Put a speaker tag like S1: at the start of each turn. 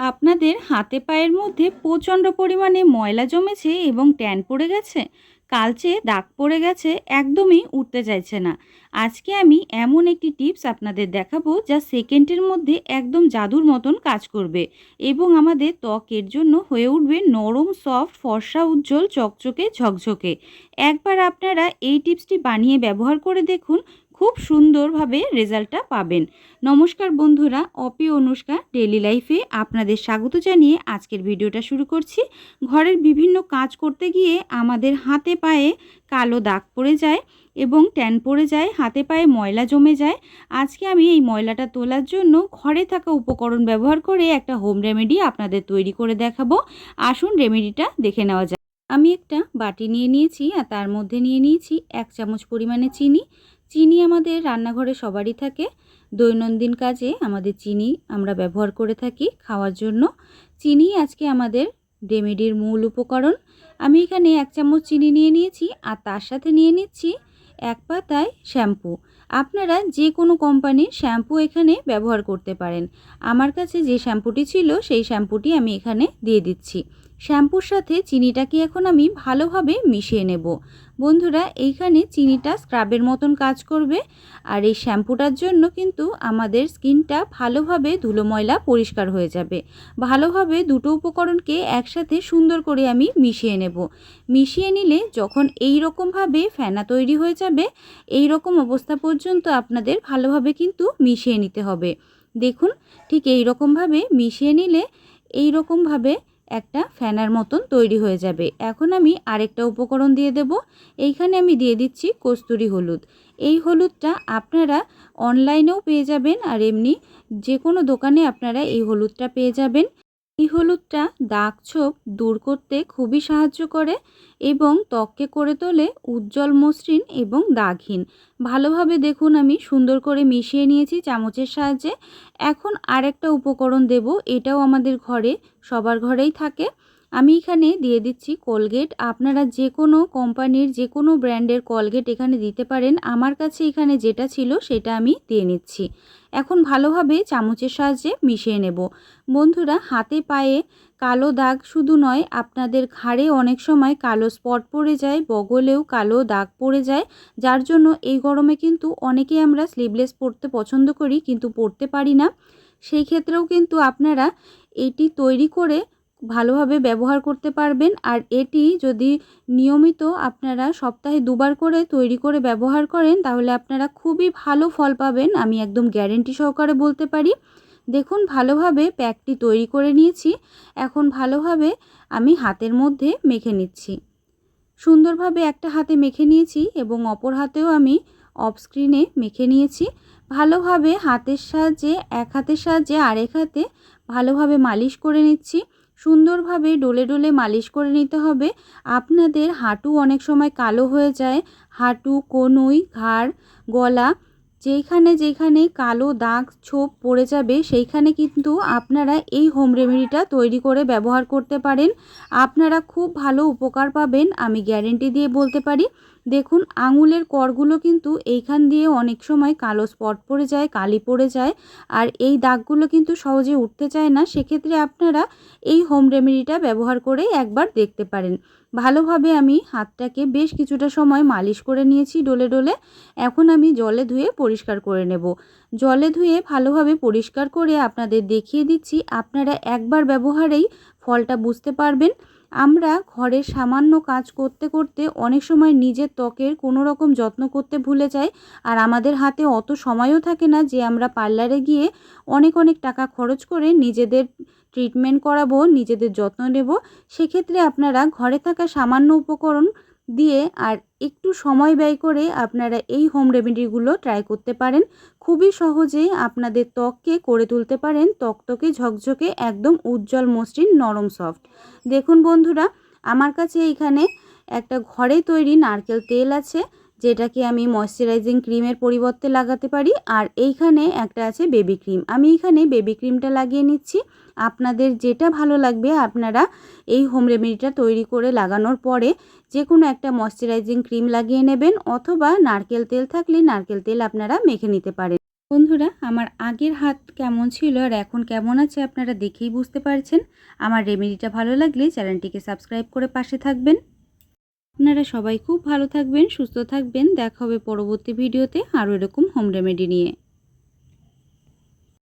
S1: আপনাদের হাতে পায়ের মধ্যে প্রচণ্ড পরিমাণে ময়লা জমেছে এবং ট্যান পড়ে গেছে, কালচে দাগ পড়ে গেছে, একদমই উঠতে চাইছে না। আজকে আমি এমন একটি টিপস আপনাদের দেখাবো যা সেকেন্ডের মধ্যে একদম জাদুর মতন কাজ করবে এবং আমাদের ত্বকের জন্য হয়ে উঠবে নরম, সফট, ফর্সা, উজ্জ্বল, চকচকে, ঝকঝকে। একবার আপনারা এই টিপসটি বানিয়ে ব্যবহার করে দেখুন, খুব সুন্দরভাবে রেজাল্টটা পাবেন। নমস্কার বন্ধুরা, অপি অনুষ্কা ডেইলি লাইফে আপনাদের স্বাগত জানিয়ে আজকের ভিডিওটা শুরু করছি। ঘরের বিভিন্ন কাজ করতে গিয়ে আমাদের হাতে পায়ে কালো দাগ পড়ে যায় এবং ট্যান পড়ে যায়, হাতে পায়ে ময়লা জমে যায়। আজকে আমি এই ময়লাটা তোলার জন্য ঘরে থাকা উপকরণ ব্যবহার করে একটা হোম রেমেডি আপনাদের তৈরি করে দেখাবো। আসুন রেমেডিটা দেখে নেওয়া যায়। আমি একটা বাটি নিয়ে নিয়েছি আর তার মধ্যে নিয়ে নিয়েছি 1 চামচ পরিমাণে চিনি। চিনি আমাদের রান্নাঘরে সবারই থাকে। দৈনন্দিন কাজে আমাদের চিনি আমরা ব্যবহার করে থাকি খাওয়ার জন্য। চিনি আজকে আমাদের রেমেডির মূল উপকরণ। আমি এখানে 1 চামচ চিনি নিয়ে নিয়েছি আর তার সাথে নিয়ে নিচ্ছি 1 পাতায় শ্যাম্পু। আপনারা যে কোনো কোম্পানির শ্যাম্পু এখানে ব্যবহার করতে পারেন। আমার কাছে যে শ্যাম্পুটি ছিল সেই শ্যাম্পুটি আমি এখানে দিয়ে দিচ্ছি। শ্যাম্পুর সাথে চিনিটাকে এখন আমি ভালোভাবে মিশিয়ে নেব। বন্ধুরা, এইখানে চিনিটা স্ক্রাবের মতন কাজ করবে আর এই শ্যাম্পুটার জন্য কিন্তু আমাদের স্কিনটা ভালোভাবে ধুলো ময়লা পরিষ্কার হয়ে যাবে। ভালোভাবে দুটো উপকরণকে একসাথে সুন্দর করে আমি মিশিয়ে নেব। মিশিয়ে নিলে যখন এই রকমভাবে ফেনা তৈরি হয়ে যাবে, এই রকম অবস্থা পর্যন্ত আপনাদের ভালোভাবে কিন্তু মিশিয়ে নিতে হবে। দেখুন, ঠিক এই রকমভাবে মিশিয়ে নিলে এই রকমভাবে একটা ফেনার মতন তৈরি হয়ে যাবে। এখন আমি আরেকটা উপকরণ দিয়ে দেব। এইখানে আমি দিয়ে দিচ্ছি কস্তুরি হলুদ। এই হলুদটা আপনারা অনলাইনেও পেয়ে যাবেন আর এমনি যে কোনো দোকানে আপনারা এই হলুদটা পেয়ে যাবেন। এই হলুদটা দাগ ছোপ দূর করতে খুবই সাহায্য করে এবং ত্বককে করে তোলে উজ্জ্বল, মসৃণ এবং দাগহীন। ভালোভাবে দেখুন আমি সুন্দর করে মিশিয়ে নিয়েছি চামচের সাহায্যে। এখন আরেকটা উপকরণ দেব, এটাও আমাদের ঘরে সবার ঘরেই থাকে। আমি এখানে দিয়ে দিচ্ছি কোলগেট। আপনারা যে কোনো কোম্পানির যে কোনো ব্র্যান্ডের কোলগেট এখানে দিতে পারেন। আমার কাছে এখানে যেটা ছিল সেটা আমি দিয়ে নিচ্ছি। এখন ভালোভাবে চামচের সাহায্যে মিশিয়ে নেব। বন্ধুরা, হাতে পায়ে কালো দাগ শুধু নয়, আপনাদের ঘাড়ে অনেক সময় কালো স্পট পড়ে যায়, বগলেও কালো দাগ পড়ে যায়, যার জন্য এই গরমে কিন্তু অনেকেই আমরা স্লিভলেস পরতে পছন্দ করি কিন্তু পরতে পারি না। সেই ক্ষেত্রেও কিন্তু আপনারা এটি তৈরি করে ভালোভাবে ব্যবহার করতে পারবেন। আর এটি যদি নিয়মিত আপনারা সপ্তাহে 2 বার করে তৈরি করে ব্যবহার করেন তাহলে আপনারা খুবই ভালো ফল পাবেন, আমি একদম গ্যারেন্টি সহকারে বলতে পারি। দেখুন, ভালোভাবে প্যাকটি তৈরি করে নিয়েছি। এখন ভালোভাবে আমি হাতের মধ্যে মেখে নিচ্ছি। সুন্দরভাবে একটা হাতে মেখে নিয়েছি এবং অপর হাতেও আমি অফ স্ক্রিনে মেখে নিয়েছি। ভালোভাবে হাতের সাহায্যে, এক হাতের সাহায্যে আরেক হাতে ভালোভাবে মালিশ করে নিচ্ছি। সুন্দরভাবে ডলে ডলে মালিশ করে নিতে হবে। আপনাদের হাঁটু অনেক সময় কালো হয়ে যায়, হাঁটু, কনুই, ঘাড়, গলা, যেখানে যেখানে কালো দাগ ছোপ পড়ে যাবে সেইখানে কিন্তু আপনারা এই হোম রেমেডিটা তৈরি করে ব্যবহার করতে পারেন। আপনারা খুব ভালো উপকার পাবেন, আমি গ্যারেন্টি দিয়ে বলতে পারি। দেখুন, আঙুলের কড়গুলো কিন্তু এইখান দিয়ে অনেক সময় কালো স্পট পড়ে যায়, কালি পড়ে যায়, আর এই দাগগুলো কিন্তু সহজে উঠতে চায় না। সেক্ষেত্রে আপনারা এই হোম রেমেডিটা ব্যবহার করে একবার দেখতে পারেন। ভালোভাবে আমি হাতটাকে বেশ কিছুটা সময় মালিশ করে নিয়েছি ডলে ডলে। এখন আমি জলে ধুয়ে পরিষ্কার করে নেব। জলে ধুয়ে ভালোভাবে পরিষ্কার করে আপনাদের দেখিয়ে দিচ্ছি। আপনারা একবার ব্যবহারেই ফলটা বুঝতে পারবেন। আমরা ঘরের সামান্য কাজ করতে করতে অনেক সময় নিজের ত্বকের কোনো রকম যত্ন করতে ভুলে যাই, আর আমাদের হাতে অত সময়ও থাকে না যে আমরা পার্লারে গিয়ে অনেক অনেক টাকা খরচ করে নিজেদের ট্রিটমেন্ট করাবো, নিজেদের যত্ন নেব। সেক্ষেত্রে আপনারা ঘরে থাকা সামান্য উপকরণ দিয়ে আর একটু সময় ব্যয় করে আপনারা এই হোম রেমেডিগুলো ট্রাই করতে পারেন। খুবই সহজেই আপনাদের ত্বককে করে তুলতে পারেন তকতকে, ঝকঝকে, একদম উজ্জ্বল, মসৃণ, নরম, সফট। দেখুন বন্ধুরা, আমার কাছে এইখানে একটা ঘরে তৈরি নারকেল তেল আছে, যেটাকে আমি ময়শ্চারাইজিং ক্রিমের পরিবর্তে লাগাতে পারি। আর এইখানে একটা আছে বেবি ক্রিম, আমি এখানে বেবি ক্রিমটা লাগিয়ে নিচ্ছি। আপনাদের যেটা ভালো লাগবে আপনারা এই হোম রেমেডিটা তৈরি করে লাগানোর পরে যে কোনো একটা ময়শ্চারাইজিং ক্রিম লাগিয়ে নেবেন, অথবা নারকেল তেল থাকলে নারকেল তেল আপনারা মেখে নিতে পারেন। বন্ধুরা, আমার আগের হাত কেমন ছিল আর এখন কেমন আছে আপনারা দেখেই বুঝতে পারছেন। আমার রেমেডিটা ভালো লাগলে চ্যানেলটিকে সাবস্ক্রাইব করে পাশে থাকবেন। আপনারা সবাই খুব ভালো থাকবেন, সুস্থ থাকবেন। দেখা হবে পরবর্তী ভিডিওতে আরও এরকম হোম রেমেডি নিয়ে।